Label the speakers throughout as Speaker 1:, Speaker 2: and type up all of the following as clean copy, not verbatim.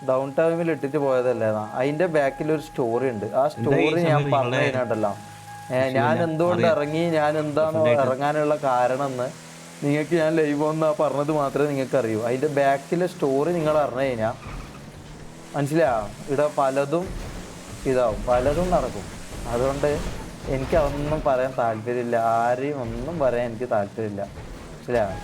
Speaker 1: Down ടൈമിൽ ഇട്ടിട്ട് പോയതല്ലേ അതിന്റെ ബാക്കിൽ ഒരു സ്റ്റോറി ഉണ്ട്. ആ
Speaker 2: എന്തായി
Speaker 1: സ്റ്റോറി ഞാൻ
Speaker 2: ഷമീർ
Speaker 1: പറഞ്ഞു
Speaker 2: നിങ്ങളുടെ
Speaker 1: കഴിഞ്ഞിട്ടല്ലോ, ഞാൻ
Speaker 2: വിഷയമില്ല
Speaker 1: എന്തുകൊണ്ട്
Speaker 2: അറിയാം
Speaker 1: ഇറങ്ങി, ഞാൻ എന്താണോ
Speaker 2: പേഴ്സണലായിട്ട്.
Speaker 1: ഇറങ്ങാനുള്ള കാരണം എന്ന് നിങ്ങൾക്ക് ഞാൻ ലൈവ് ഒന്ന് പറഞ്ഞത് മാത്രമേ നിങ്ങൾക്ക് അറിയൂ. അതിന്റെ ബാക്കിലെ സ്റ്റോറി നിങ്ങൾ അറിഞ്ഞു കഴിഞ്ഞാൽ മനസ്സിലാവും, ഇവിടെ പലതും ഇതാവും, പലതും നടക്കും. അതുകൊണ്ട് എനിക്ക് അതൊന്നും പറയാൻ താല്പര്യമില്ല, ആരെയും ഒന്നും പറയാൻ എനിക്ക് താല്പര്യമില്ല, മനസ്സിലാവും.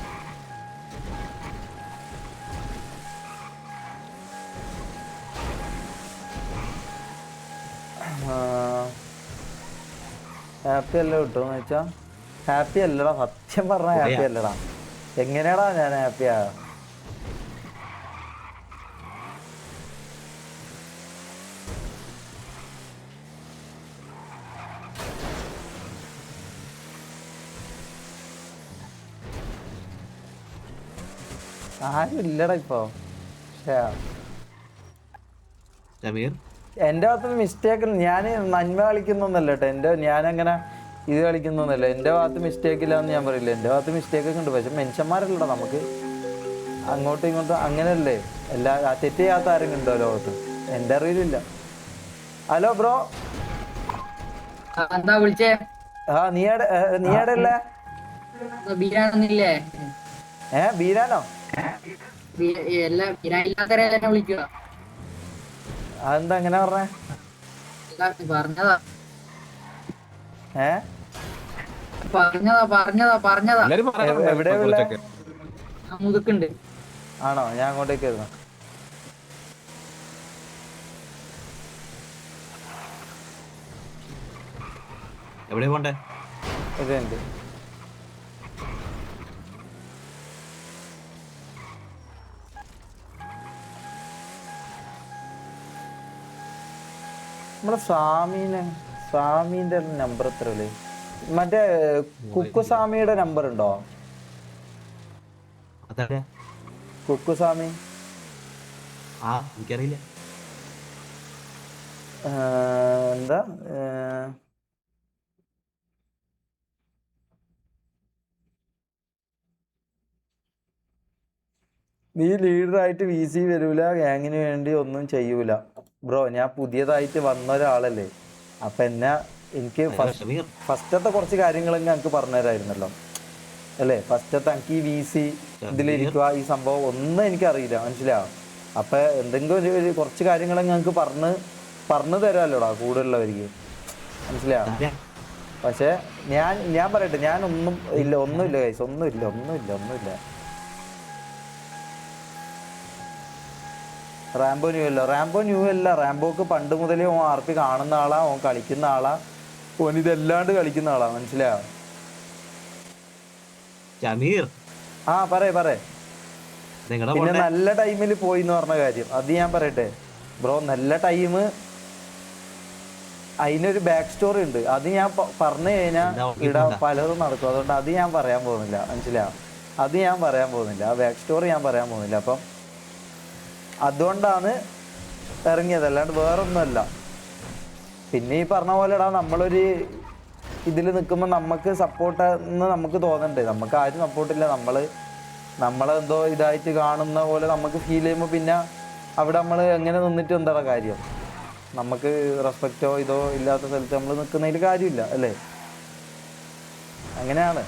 Speaker 1: ഹാപ്പി അല്ല കിട്ടുമെന്ന് വെച്ചാ ഹാപ്പി അല്ലടാ, സത്യം പറഞ്ഞാൽ
Speaker 2: പറയാ
Speaker 1: ഹാപ്പി അല്ലടാ. എങ്ങനെയാടാ ഞാൻ ഹാപ്പിയാ? ആരും ഇല്ലടാ ഇപ്പൊ. പക്ഷേ
Speaker 2: ഷമീർ
Speaker 1: എൻ്റെ ഭാഗത്ത് മിസ്റ്റേക്ക്, ഞാൻ നന്മ കളിക്കുന്നൊന്നല്ല കേട്ടോ, ഞാനങ്ങനെ ഇത് കളിക്കുന്നൊന്നല്ല. എൻ്റെ ഭാഗത്ത് മിസ്റ്റേക്ക് ഇല്ല എന്ന് ഞാൻ പറയില്ല, എൻ്റെ ഭാഗത്ത് മിസ്റ്റേക്ക് ഒക്കെ ഉണ്ട്. പക്ഷെ മനുഷ്യന്മാരല്ലടാ, നമുക്ക് അങ്ങോട്ടും ഇങ്ങോട്ടും അങ്ങനെയല്ലേ. തെറ്റ് ചെയ്യാത്ത ആരെങ്കിലും ഉണ്ടോ ലോകത്ത്? എൻ്റെ അറിവിലില്ല. Hello bro.
Speaker 3: എന്താ വിളിച്ചേ?
Speaker 1: നീയുടെ അല്ലേ?
Speaker 3: ബീരാനൊന്നില്ലേ?
Speaker 1: ബീരാനോ?
Speaker 3: എല്ലാ ബീരാനില്ലാത്തവരെ വിളിക്കുക.
Speaker 1: അതെന്താ അങ്ങനെ പറഞ്ഞേ?
Speaker 3: പറഞ്ഞതാ
Speaker 1: ഏ
Speaker 3: പറഞ്ഞതാ.
Speaker 1: എവിടെയാ ഉള്ളേ?
Speaker 3: മുതുക്കുണ്ട്.
Speaker 1: ആണോ? ഞാൻ അങ്ങോട്ടേക്ക് വരുന്നു.
Speaker 2: എവിടെ പോണ്ടേ?
Speaker 1: ഇതുണ്ട്. നമ്മുടെ സ്വാമീന്റെ നമ്പർ എത്രയല്ലേ? മറ്റേ കുക്കുസ്വാമിയുടെ നമ്പർ ഉണ്ടോ? കുക്കുസ്വാമി
Speaker 2: എനിക്കറിയില്ല.
Speaker 1: എന്താ നീ ലീഡറായിട്ട് വി സി വരൂല, ഗ്യാങ്ങിന് വേണ്ടി ഒന്നും ചെയ്യൂല. ബ്രോ, ഞാൻ പുതിയതായിട്ട് വന്ന ഒരാളല്ലേ, അപ്പൊ എനിക്ക് ഫസ്റ്റത്തെ കുറച്ച് കാര്യങ്ങളൊക്കെ ഞങ്ങൾക്ക് പറഞ്ഞു തരായിരുന്നല്ലോ അല്ലേ? ഫസ്റ്റത്തെ എനിക്ക് ഈ വി സി ഇതിലിരിക്കുക, ഈ സംഭവം ഒന്നും എനിക്കറിയില്ല, മനസ്സിലാവും. അപ്പൊ എന്തെങ്കിലും ഒരു കുറച്ച് കാര്യങ്ങളൊക്കെ ഞങ്ങൾക്ക് പറഞ്ഞു തരാമല്ലോടാ കൂടുതലുള്ളവർക്ക്, മനസ്സിലാവും. പക്ഷെ ഞാൻ പറയട്ടെ, ഒന്നുമില്ല ഗൈസ്, ഒന്നുമില്ല. റാംബോ ന്യൂ അല്ല. റാംബോക്ക് പണ്ട് മുതലേ ഓൻ ആർ പി കാണുന്ന ആളാ, ഓൻ കളിക്കുന്ന ആളാ, ഓൻ ഇതല്ലാണ്ട് കളിക്കുന്ന ആളാ, മനസ്സിലായോ? പറയേ. പിന്നെ നല്ല ടൈമിൽ പോയി എന്ന് പറഞ്ഞ കാര്യം, അത് ഞാൻ പറയട്ടെ ബ്രോ. നല്ല ടൈം, അതിനൊരു ബാക്ക് സ്റ്റോറി ഉണ്ട്. അത് ഞാൻ പറഞ്ഞു കഴിഞ്ഞാൽ ഇവിടെ പലതും നടക്കും. അതുകൊണ്ട് അത് ഞാൻ പറയാൻ പോകുന്നില്ല, മനസ്സിലായോ? ആ ബാക്ക് സ്റ്റോറി ഞാൻ പറയാൻ പോകുന്നില്ല. അപ്പം അതുകൊണ്ടാണ് ഇറങ്ങിയത്, അല്ലാണ്ട് വേറൊന്നുമല്ല. പിന്നെ ഈ പറഞ്ഞ പോലെടാ, നമ്മളൊരു ഇതിൽ നിൽക്കുമ്പോൾ നമുക്ക് സപ്പോർട്ട് എന്ന് നമുക്ക് തോന്നണ്ടേ? നമുക്ക് ആരും സപ്പോർട്ടില്ല. നമ്മളെന്തോ ഇതായിട്ട് കാണുന്ന പോലെ നമുക്ക് ഫീൽ ചെയ്യുമ്പോൾ പിന്നെ അവിടെ നമ്മൾ എങ്ങനെ നിന്നിട്ട് എന്താ കാര്യം? നമുക്ക് റെസ്പെക്റ്റോ ഇതോ ഇല്ലാത്ത സ്ഥലത്ത് നമ്മൾ നിൽക്കുന്നതിൽ കാര്യമില്ല അല്ലേ? അങ്ങനെയാണ്.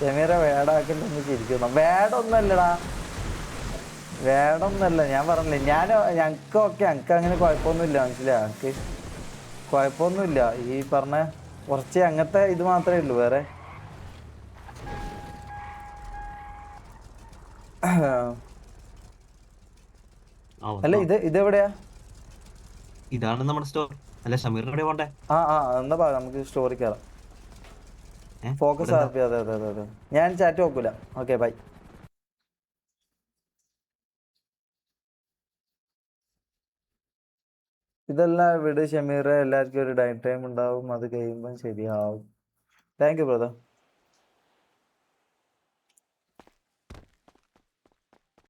Speaker 1: ഷമീറെ വേടാക്കണ്ടെന്ന് ചിരിക്കുന്നു. വേടൊന്നല്ല, ഞാൻ പറഞ്ഞില്ലേ, ഞങ്ങൾക്ക് അങ്ങനെ കുഴപ്പമൊന്നുമില്ല, മനസ്സിലായോ? ഞങ്ങൾക്ക് കുഴപ്പമൊന്നുമില്ല. ഈ പറഞ്ഞ കുറച്ച് അങ്ങനത്തെ ഇത് മാത്രമേ ഉള്ളൂ, വേറെ അല്ല. ഇതെവിടെയാ?
Speaker 2: ഇതാണ് നമ്മുടെ സ്റ്റോർ. അല്ല, ഷമീറിന് എവിടെ പോണ്ടേ?
Speaker 1: എന്താ നമുക്ക് സ്റ്റോറി കയറാം. Focus R P. അതെ. ഞാൻ ചാറ്റ് നോക്കൂല. Okay, bye. ഇതെല്ലാം വിട് ഷമീറെ, എല്ലാവർക്കും ഒരു ടൈം ഉണ്ടാവും, അത് കഴിയുമ്പം ശരിയാവും. Thank you brother.